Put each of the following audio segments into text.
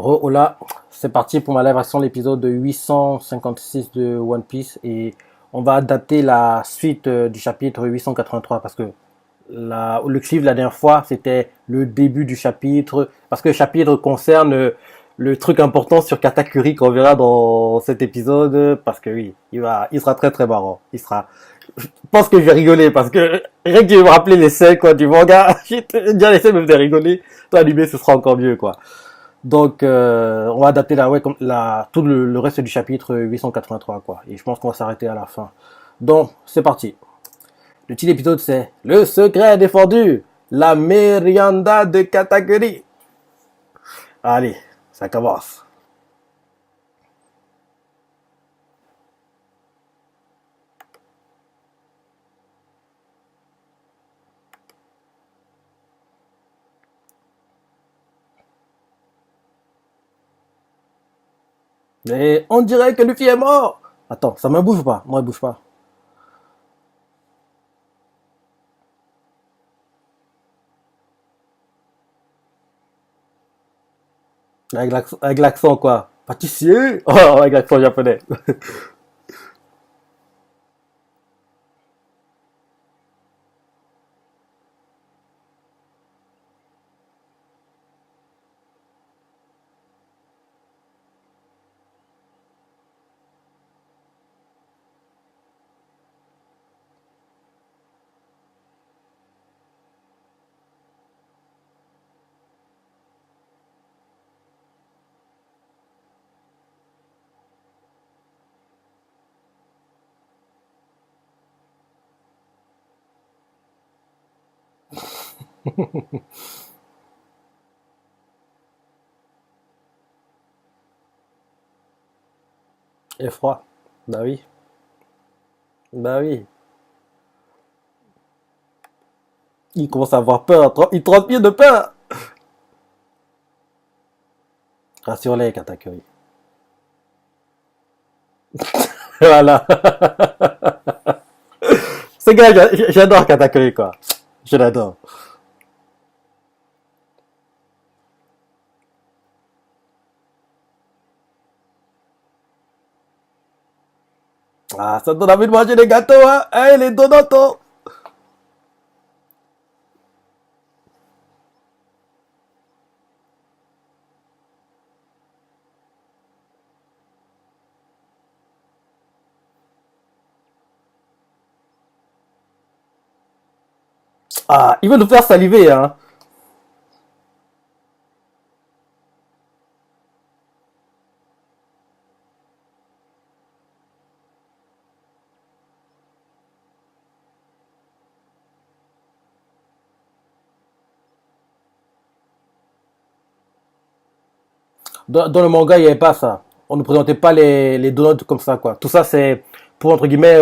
Hola, c'est parti pour ma live action, l'épisode 856 de One Piece et on va adapter la suite du chapitre 883 parce que le clip la dernière fois c'était le début du chapitre parce que le chapitre concerne le truc important sur Katakuri qu'on verra dans cet épisode parce que oui, il sera très très marrant. Je pense que je vais rigoler parce que rien que de me rappeler les scènes quoi du manga, j'ai déjà les scènes me faisaient rigoler. Toi animé ce sera encore mieux quoi. Donc, on va adapter tout le reste du chapitre 883, quoi. Et je pense qu'on va s'arrêter à la fin. Donc, c'est parti. Le titre de l'épisode, c'est Le secret défendu, la mérianda de Katakuri. Allez, ça commence. Mais on dirait que Luffy est mort. Attends, ça me bouge pas. Non, il bouge pas. Avec l'accent, quoi. Pâtissier. Oh, avec l'accent japonais. Effroi. Bah oui. Bah oui. Il commence à avoir peur. Il transpire de peur. Rassure-les, Katakuri. Voilà. Ce gars, j'adore Katakuri, quoi. Je l'adore. Ah, ça donne envie de manger des gâteaux, hein. Hey, les donatos. Ah, il veut nous faire saliver, hein. Dans le manga, il n'y avait pas ça. On ne présentait pas les donuts comme ça, quoi. Tout ça, c'est pour, entre guillemets,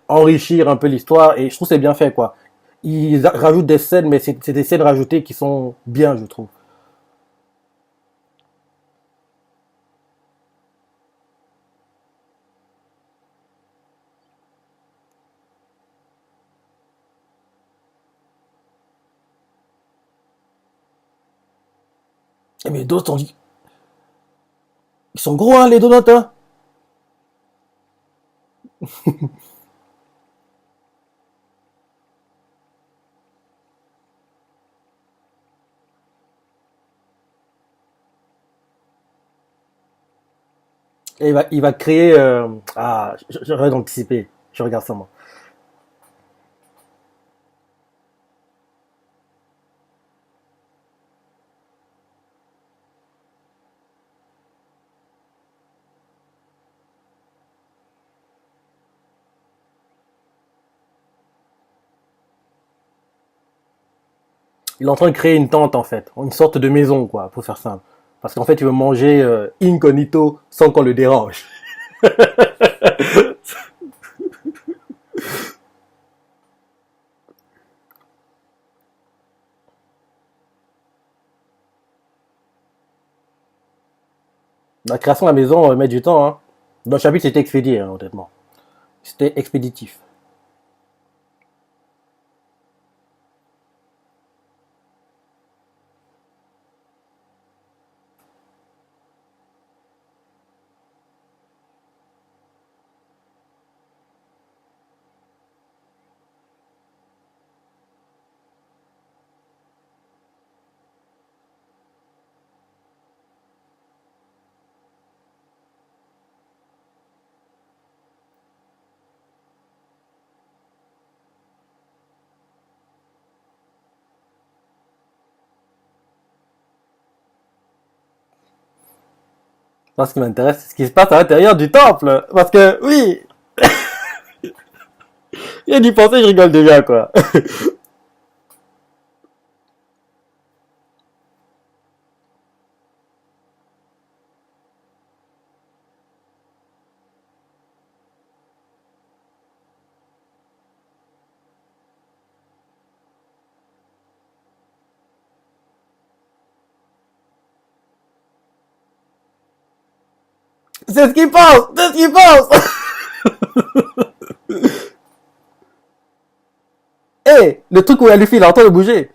enrichir un peu l'histoire. Et je trouve que c'est bien fait, quoi. Ils rajoutent des scènes, mais c'est des scènes rajoutées qui sont bien, je trouve. Et mais d'autres, ils sont gros, hein, les donuts, hein. Et il va créer... Ah, j'aurais d'anticiper. Je regarde ça, moi. Il est en train de créer une tente, en fait. Une sorte de maison, quoi, pour faire simple. Parce qu'en fait, il veut manger incognito sans qu'on le dérange. La création de la maison met du temps, hein. Dans le chapitre, c'était expédié, hein, honnêtement. C'était expéditif. Moi, ce qui m'intéresse, c'est ce qui se passe à l'intérieur du temple. Parce que, oui, il y a d'y penser, je rigole déjà, quoi. C'est ce qu'il pense! C'est ce qu'il pense! Eh, le truc où il y a Luffy, il a en train de bouger.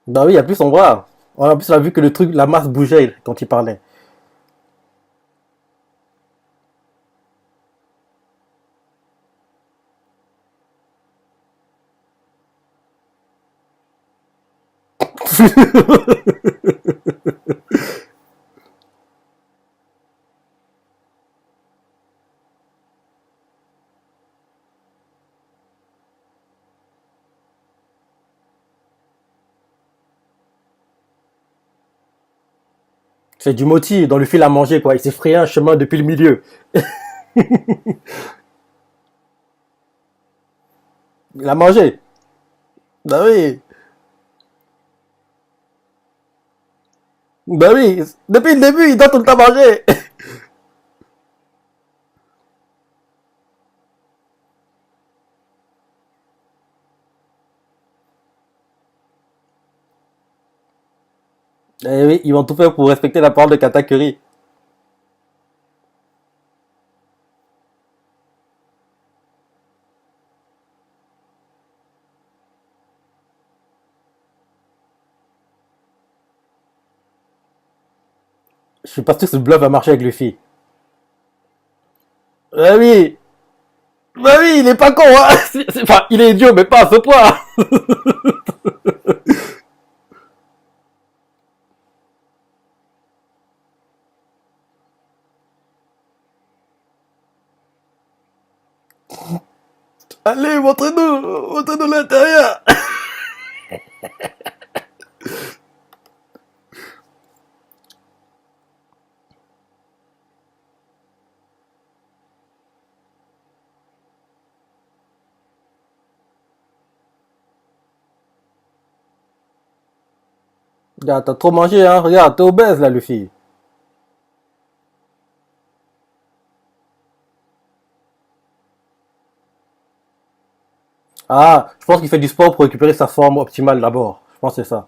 Bah oui, il y a plus son bras. En plus, on a vu que le truc, la masse bougeait quand il parlait. C'est du moti, dans le fil à manger, quoi. Il s'est frayé un chemin depuis le milieu. Il a mangé. Bah oui. Bah oui. Depuis le début, il doit tout le temps manger. Eh oui, ils vont tout faire pour respecter la parole de Katakuri. Je suis pas sûr que ce bluff va marcher avec Luffy. Bah oui. Bah oui, il est pas con, hein. Enfin, il est idiot, mais pas à ce point. Allez, montrez-nous. Montrez-nous l'intérieur. Regarde, t'as trop mangé, hein. Regarde, t'es obèse, là, Luffy. Ah, je pense qu'il fait du sport pour récupérer sa forme optimale d'abord. Je pense que c'est ça.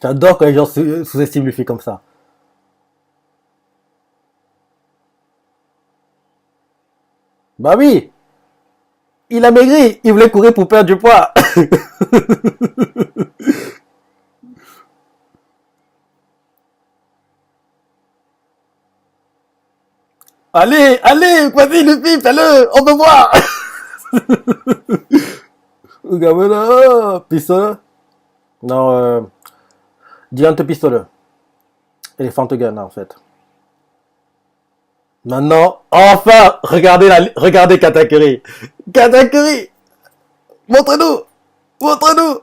J'adore quand les gens sous-estiment Luffy comme ça. Bah oui, il a maigri, il voulait courir pour perdre du poids. Allez, allez, vas-y Luffy, fais-le, on veut voir. Gamela, pistolet. Non, Giant pistolet. Elephant gun, en fait. Maintenant, enfin, regardez Katakuri. Katakuri, montre-nous, montre-nous.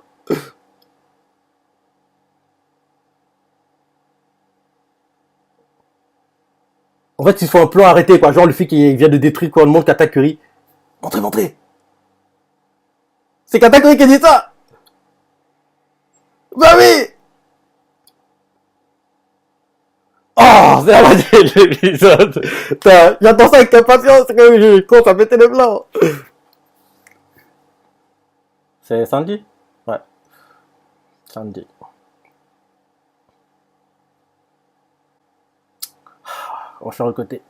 En fait, il faut un plan arrêté, quoi. Genre, Luffy qui vient de détruire, quoi, le monde Katakuri. Montrez, montrez. C'est Katakuri qui dit ça. Bah oui. Oh, c'est la moitié de l'épisode. Putain, j'attends ça avec impatience, que je compte à péter le blanc. C'est Sandy? Ouais, Sandy. On va faire le côté.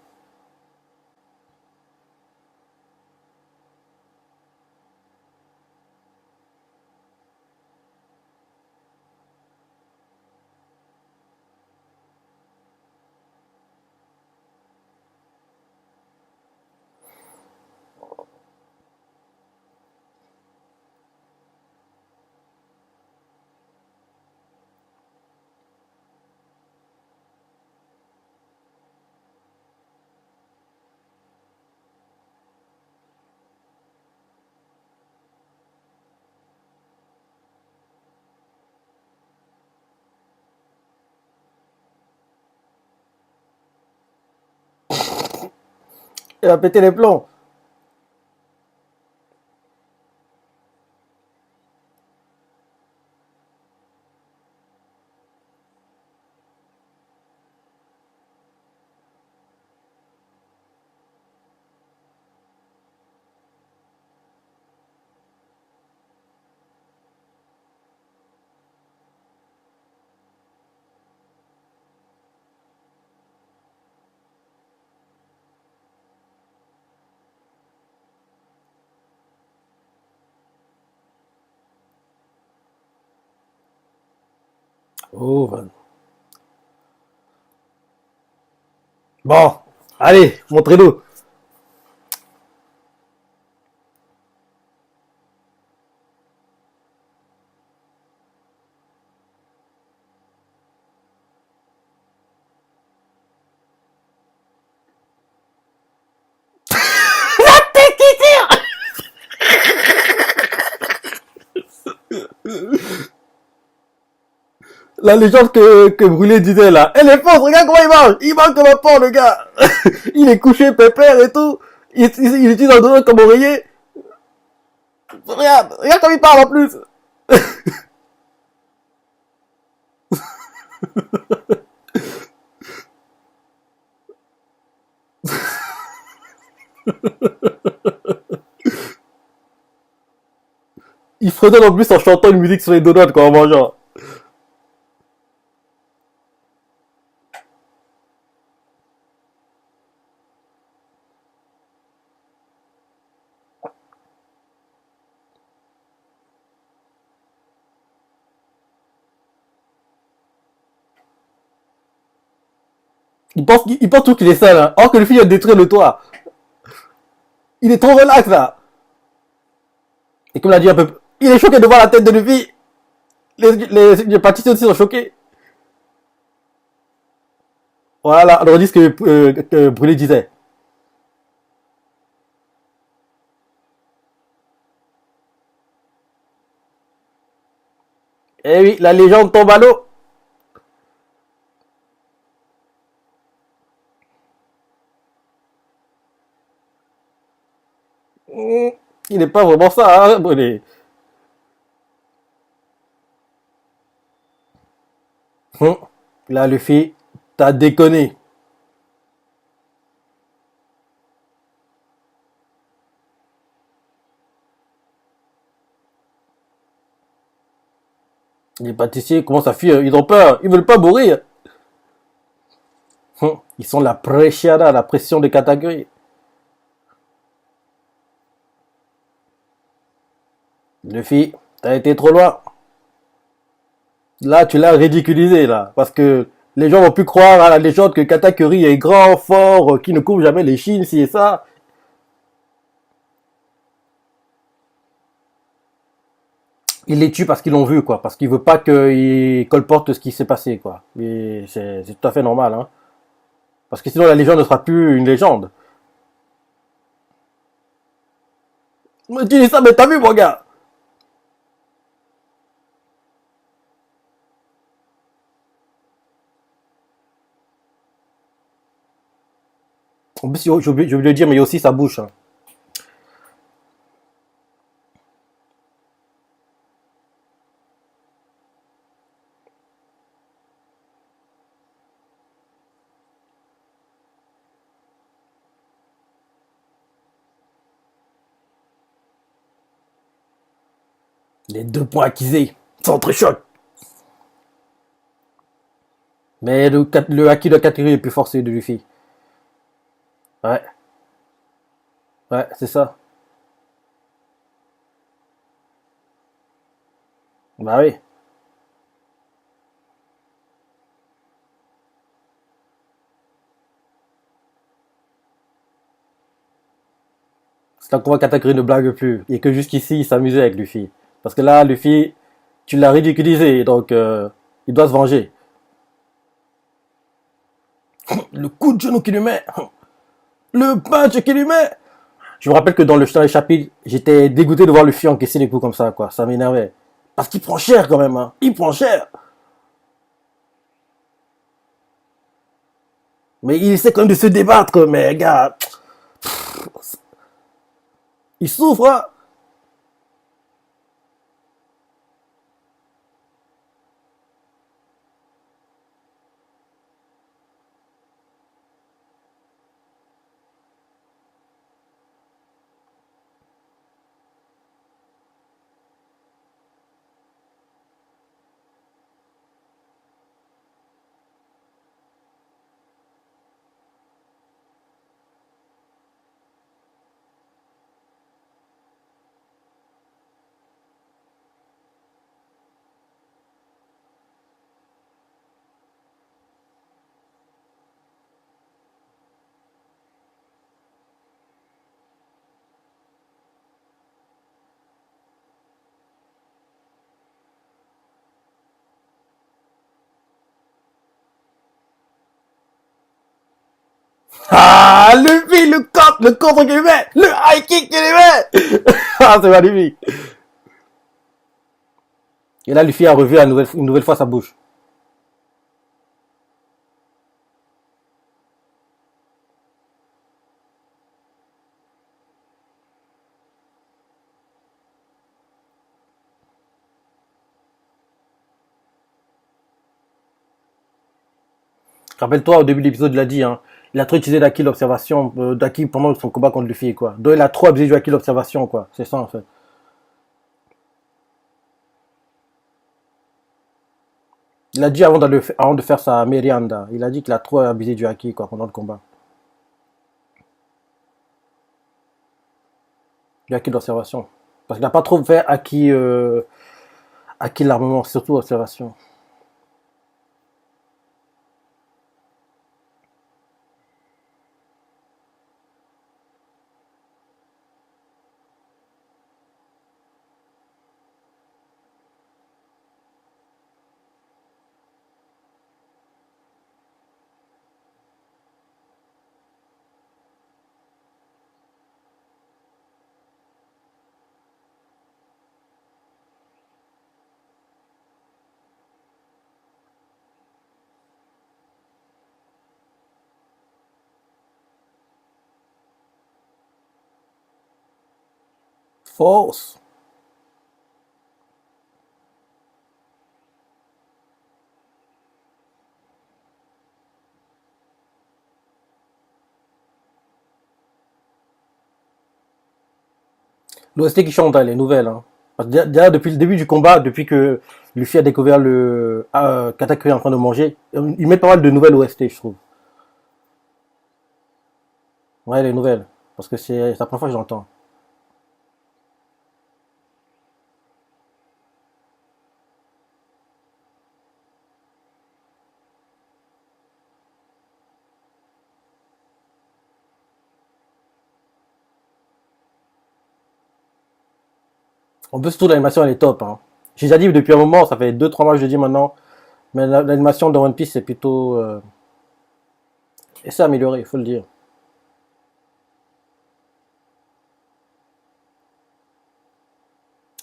Elle va péter les plombs. Oh, man. Bon, allez, montrez-nous. La légende que Brûlé disait là. Elle est forte, regarde comment il marche. Il marche comme un porc, le gars. Il est couché, pépère et tout. Il utilise un doigt comme oreiller. Regarde, regarde comme il parle en plus. Il fredonne en plus en chantant une musique sur les donuts quoi, en mangeant. Il pense tout qu'il est seul, hein. Or que le fils a détruit le toit. Il est trop relax là. Et comme l'a dit un peu, il est choqué de voir la tête de Luffy. Les pâtissiers aussi sont choqués. Voilà, on redit ce que Brûlé disait. Eh oui, la légende tombe à l'eau. Il n'est pas vraiment ça, hein, Brûlé. Hum. Là, Luffy, t'as déconné. Les pâtissiers commencent à fuir, ils ont peur, ils veulent pas mourir. Ils sont la presciada, la pression des catégories. Luffy, t'as été trop loin. Là, tu l'as ridiculisé, là. Parce que les gens vont plus croire à la légende que Katakuri est grand, fort, qui ne couvre jamais les chines, ci et ça. Il les tue parce qu'ils l'ont vu, quoi. Parce qu'il veut pas qu'ils colportent ce qui s'est passé, quoi. Mais c'est tout à fait normal, hein. Parce que sinon, la légende ne sera plus une légende. Mais tu dis ça, mais t'as vu, mon gars? En plus, j'ai oublié de le dire, mais il y a aussi sa bouche, hein. Les deux points acquisés. Sans très choc. Mais le acquis de Katakuri est plus fort, celui de Luffy. Ouais, ouais, c'est ça. Bah oui. C'est là qu'on voit Katakuri ne blague plus. Et que jusqu'ici, il s'amusait avec Luffy. Parce que là, Luffy, tu l'as ridiculisé, donc il doit se venger. Le coup de genou qu'il lui met, le punch qu'il lui met. Je me rappelle que dans les chapitres, j'étais dégoûté de voir Luffy encaisser les coups comme ça, quoi. Ça m'énervait. Parce qu'il prend cher quand même, hein. Il prend cher. Mais il essaie quand même de se débattre, mais gars, Il souffre, hein. Ah, le contre qu'il met, le high kick qu'il met. Ah, c'est magnifique. Et là, Luffy a revu une nouvelle fois sa bouche. Rappelle-toi, au début de l'épisode, il a dit, hein, il a trop utilisé d'Aki l'observation, d'Aki pendant son combat contre Luffy, quoi. Donc il a trop abusé du Aki l'observation, quoi. C'est ça, en fait. Il a dit avant de faire sa mérianda, il a dit qu'il a trop abusé du Aki, quoi, pendant le combat. Du Aki d'observation. Parce qu'il n'a pas trop fait Aki l'armement, surtout observation. Force. L'OST qui chante, hein, les nouvelles. Hein. Déjà, depuis le début du combat, depuis que Luffy a découvert le Katakuri est en train de manger, ils mettent pas mal de nouvelles OST, je trouve. Ouais, les nouvelles. Parce que c'est la première fois que j'entends. En plus, surtout l'animation, elle est top. Hein. J'ai déjà dit depuis un moment, ça fait 2-3 mois que je le dis maintenant, mais l'animation de One Piece, c'est plutôt... et c'est amélioré, il faut le dire.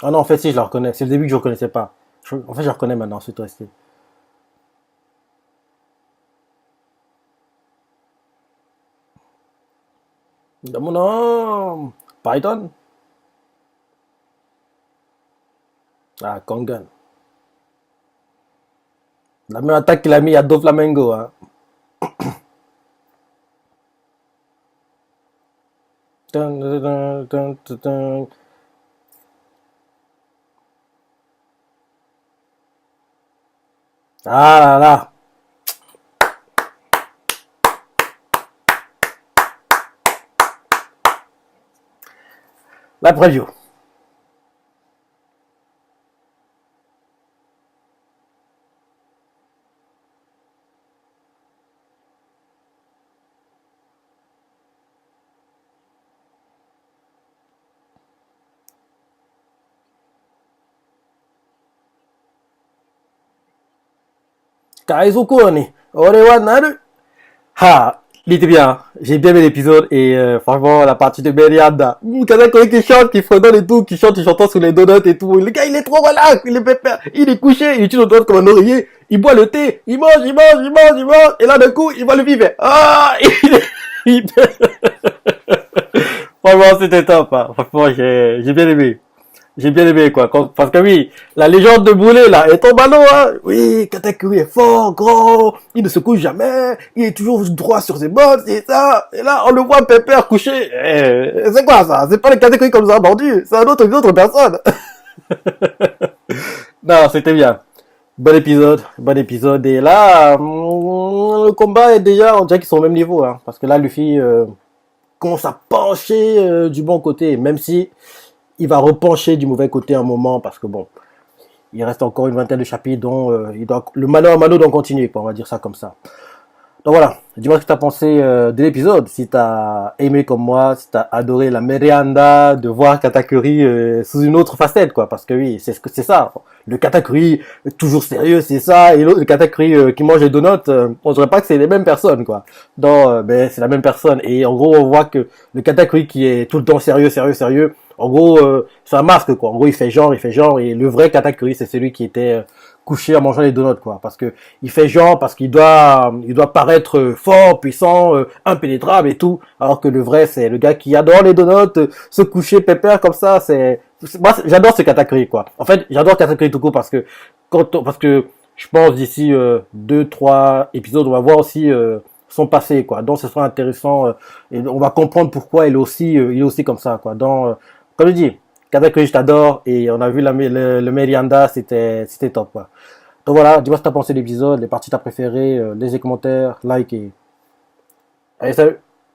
Ah non, en fait, si, je la reconnais. C'est le début que je ne reconnaissais pas. En fait, je la reconnais maintenant, c'est OST. Mon nom Python. Ah, Kongan. La même attaque qu'il a mis à Doflamingo. Hein. Dun, dun, dun, dun, dun, dun. Ah là là. La preview. Kaizuko ni. Ore wa naru. Ah, il était bien. J'ai bien aimé l'épisode et franchement la partie de Merianda. Quelqu'un qui chante, qui fredonne et tout, qui chante, il chantant sous les donuts et tout. Le gars il est trop relax, il est pépère. Il est couché, il utilise le doigt comme un oreiller. Il boit le thé, il mange, il mange, il mange, il mange. Et là d'un coup il voit le vivre. Ah, il est... Franchement, c'était top, hein. Franchement, j'ai bien aimé. J'ai bien aimé, quoi. Parce que oui, la légende de Boulet, là, est en ballon, hein. Oui, Katakuri est fort, grand, il ne se couche jamais, il est toujours droit sur ses bottes, c'est ça. Et là, on le voit Pépère couché. C'est quoi, ça? C'est pas le Katakuri qu'on nous a vendu, c'est une autre personne. Non, c'était bien. Bon épisode, bon épisode. Et là, le combat est déjà, on dirait qu'ils sont au même niveau, hein. Parce que là, Luffy, commence à pencher du bon côté, même si il va repencher du mauvais côté un moment, parce que bon, il reste encore une vingtaine de chapitres, dont le mano à mano doit continuer, quoi, on va dire ça comme ça. Donc voilà, dis-moi ce que tu as pensé de l'épisode, si tu as aimé comme moi, si tu as adoré la mérianda de voir Katakuri sous une autre facette, quoi, parce que oui, c'est ce que c'est ça. Le Katakuri toujours sérieux, c'est ça, et l'autre, le Katakuri qui mange des donuts, on dirait pas que c'est les mêmes personnes, quoi. Donc, ben, c'est la même personne, et en gros, on voit que le Katakuri qui est tout le temps sérieux, sérieux, sérieux, en gros, c'est un masque, quoi. En gros, il fait genre, et le vrai Katakuri, c'est celui qui était couché en mangeant les donuts, quoi, parce que il fait genre parce il doit paraître fort, puissant, impénétrable et tout, alors que le vrai c'est le gars qui adore les donuts, se coucher pépère comme ça, moi j'adore ce Katakuri, quoi. En fait, j'adore Katakuri tout court parce que parce que je pense d'ici deux trois épisodes on va voir aussi son passé, quoi. Donc ce sera intéressant et on va comprendre pourquoi il est aussi comme ça, quoi. Donc comme je dis, Katakuri je t'adore et on a vu le Merianda, c'était top, quoi. Donc voilà, dis-moi ce que t'as pensé de l'épisode, les parties que t'as préférées, laisse des commentaires, like et... Allez, salut!